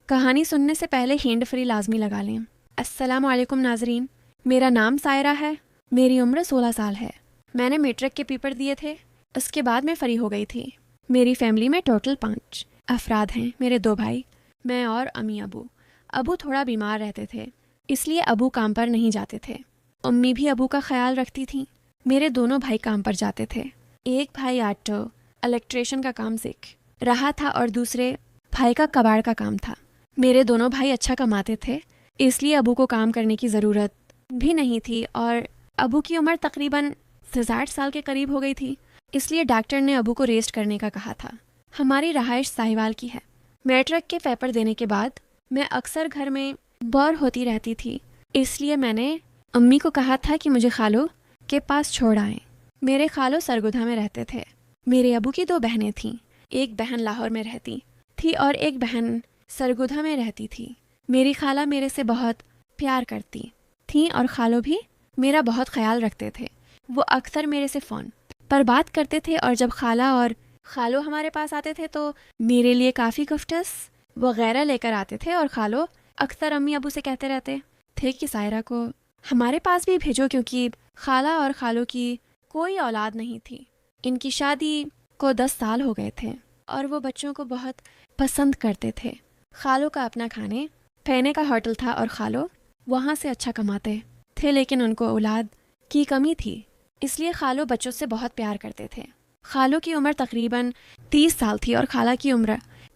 کہانی سننے سے پہلے ہینڈ فری لازمی لگا لیں۔ السلام علیکم ناظرین، میرا نام سائرہ ہے، میری عمر 16 سال ہے۔ میں نے میٹرک کے پیپر دیے تھے، اس کے بعد میں فری ہو گئی تھی۔ میری فیملی میں ٹوٹل 5 افراد ہیں، میرے 2 بھائی، میں اور امی ابو۔ ابو تھوڑا بیمار رہتے تھے، اس لیے ابو کام پر نہیں جاتے تھے۔ امی بھی ابو کا خیال رکھتی تھیں۔ میرے دونوں بھائی کام پر جاتے تھے۔ ایک بھائی آٹو الیکٹریشین کا کام سیکھ رہا تھا اور دوسرے بھائی کا کباڑ کا کام تھا۔ میرے دونوں بھائی اچھا کماتے تھے، اس لیے ابو کو کام کرنے کی ضرورت بھی نہیں تھی، اور ابو کی عمر تقریباً 60 سال کے قریب ہو گئی تھی، اس لیے ڈاکٹر نے ابو کو ریسٹ کرنے کا کہا تھا۔ ہماری رہائش ساہیوال کی ہے۔ میٹرک کے پیپر دینے کے بعد میں اکثر گھر میں بور ہوتی رہتی تھی، اس لیے میں نے امی کو کہا تھا کہ مجھے خالو کے پاس چھوڑ آئیں۔ میرے خالو سرگودھا میں رہتے تھے۔ میرے ابو کی 2 بہنیں تھیں، ایک بہن لاہور میں رہتی تھی اور ایک بہن سرگودھا میں رہتی تھی۔ میری خالہ میرے سے بہت پیار کرتی تھیں اور خالو بھی میرا بہت خیال رکھتے تھے۔ وہ اکثر میرے سے فون پر بات کرتے تھے، اور جب خالہ اور خالو ہمارے پاس آتے تھے تو میرے لیے کافی گفٹس وغیرہ لے کر آتے تھے، اور خالو اکثر امی ابو سے کہتے رہتے تھے کہ سائرہ کو ہمارے پاس بھی بھیجو، کیونکہ خالہ اور خالو کی کوئی اولاد نہیں تھی۔ ان کی شادی کو 10 سال ہو گئے تھے اور وہ بچوں کو بہت پسند کرتے تھے۔ خالو کا اپنا کھانے پینے کا ہوٹل تھا اور خالو وہاں سے اچھا کماتے تھے، لیکن ان کو اولاد کی کمی تھی، اس لیے خالو بچوں سے بہت پیار کرتے تھے۔ خالو کی عمر تقریباً 30 سال تھی اور خالہ کی عمر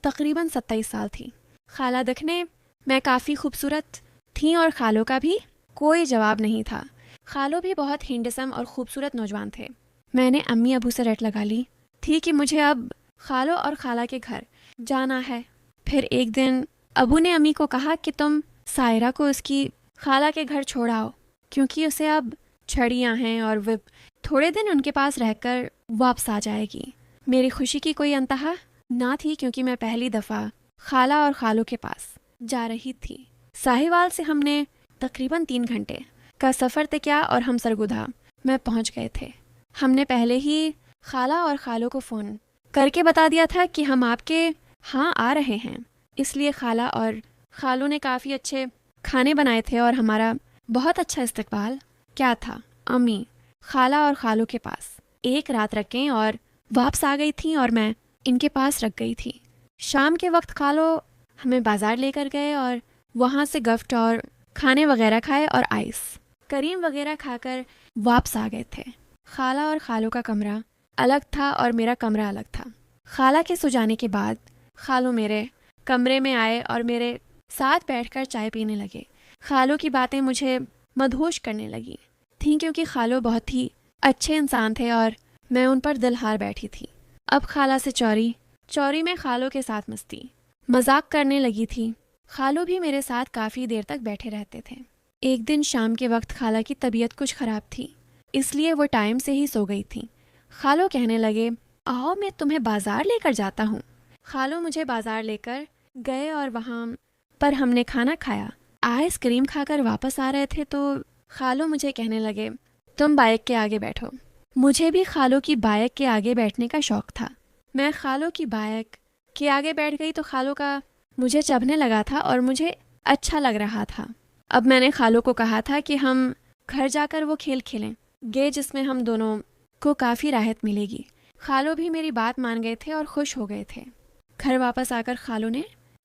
تقریباً 27 سال تھی۔ خالہ دکھنے میں کافی خوبصورت تھیں اور خالو کا بھی کوئی جواب نہیں تھا۔ خالو بھی بہت ہینڈسم اور خوبصورت نوجوان تھے۔ میں نے امی ابو سے رٹ لگا لی تھی کہ مجھے اب خالو اور خالہ کے گھر جانا ہے۔ پھر ایک دن ابو نے امی کو کہا کہ تم سائرہ کو اس کی خالہ کے گھر چھوڑاؤ، کیونکہ اسے اب چھڑیاں ہیں اور وہ تھوڑے دن ان کے پاس رہ کر واپس آ جائے گی۔ میری خوشی کی کوئی انتہا نہ تھی، کیونکہ میں پہلی دفعہ خالہ اور خالو کے پاس جا رہی تھی۔ ساہیوال سے ہم نے تقریباً 3 گھنٹے کا سفر طے کیا اور ہم سرگودھا میں پہنچ گئے تھے۔ ہم نے پہلے ہی خالہ اور خالو کو فون کر کے بتا دیا تھا کہ ہم آپ کے ہاں آ رہے ہیں، اس لیے خالہ اور خالو نے کافی اچھے کھانے بنائے تھے اور ہمارا بہت اچھا استقبال کیا تھا۔ امی خالہ اور خالو کے پاس ایک رات رکیں اور واپس آ گئی تھیں اور میں ان کے پاس رکھ گئی تھی۔ شام کے وقت خالو ہمیں بازار لے کر گئے اور وہاں سے گفٹ اور کھانے وغیرہ کھائے اور آئس کریم وغیرہ کھا کر واپس آ گئے تھے۔ خالہ اور خالو کا کمرہ الگ تھا اور میرا کمرہ الگ تھا۔ خالہ کے سو جانے کے بعد خالو میرے کمرے میں آئے اور میرے ساتھ بیٹھ کر چائے پینے لگے۔ خالو کی باتیں مجھے مدہوش کرنے لگی تھیں، کیونکہ خالو بہت ہی اچھے انسان تھے اور میں ان پر دل ہار بیٹھی تھی۔ اب خالہ سے چوری میں خالو کے ساتھ مستی مذاق کرنے لگی تھی۔ خالو بھی میرے ساتھ کافی دیر تک بیٹھے رہتے تھے۔ ایک دن شام کے وقت خالہ کی طبیعت کچھ خراب تھی، اس لیے وہ ٹائم سے ہی سو گئی تھی۔ خالو کہنے لگے آؤ میں تمہیں بازار لے کر جاتا ہوں۔ خالو مجھے بازار لے کر گئے اور وہاں پر ہم نے کھانا کھایا۔ آئس کریم کھا کر واپس آ رہے تھے تو خالو مجھے کہنے لگے تم بائک کے آگے بیٹھو۔ مجھے بھی خالو کی بائک کے آگے بیٹھنے کا شوق تھا۔ میں خالو کی بائک کے آگے بیٹھ گئی تو خالو کا مجھے چبھنے لگا تھا اور مجھے اچھا لگ رہا تھا۔ اب میں نے خالو کو کہا تھا کہ ہم گھر جا کر وہ کھیل کھیلیں گے جس میں ہم دونوں کو کافی راحت ملے گی۔ خالو بھی میری بات مان گئے تھے اور خوش ہو گئے تھے۔ گھر واپس آ کر خالو نے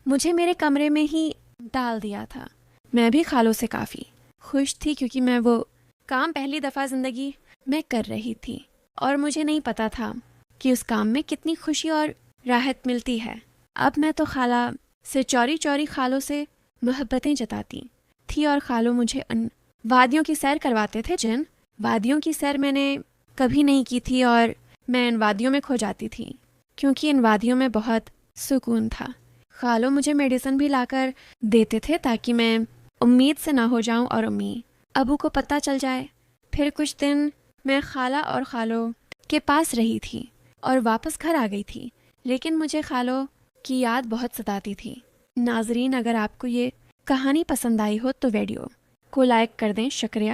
مجھے میرے کمرے میں ہی ڈال دیا تھا۔ میں بھی خالو سے کافی خوش تھی، کیونکہ میں وہ کام پہلی دفعہ زندگی میں کر رہی تھی اور مجھے نہیں پتا تھا کہ اس کام میں کتنی خوشی اور راحت ملتی ہے۔ اب میں تو خالہ سے چوری خالو سے محبتیں جتاتی تھی اور خالو مجھے ان وادیوں کی سیر کرواتے تھے جن وادیوں کی سیر میں نے کبھی نہیں کی تھی، اور میں ان وادیوں میں کھو جاتی تھی کیونکہ ان وادیوں میں بہت سکون تھا۔ خالو مجھے میڈیسن بھی لا کر دیتے تھے تاکہ میں امید سے نہ ہو جاؤں اور امی ابو کو پتہ چل جائے۔ پھر کچھ دن میں خالہ اور خالو کے پاس رہی تھی اور واپس گھر آ گئی تھی، لیکن مجھے خالو کی یاد بہت ستاتی تھی۔ ناظرین، اگر آپ کو یہ کہانی پسند آئی ہو تو ویڈیو کو لائک کر دیں۔ شکریہ۔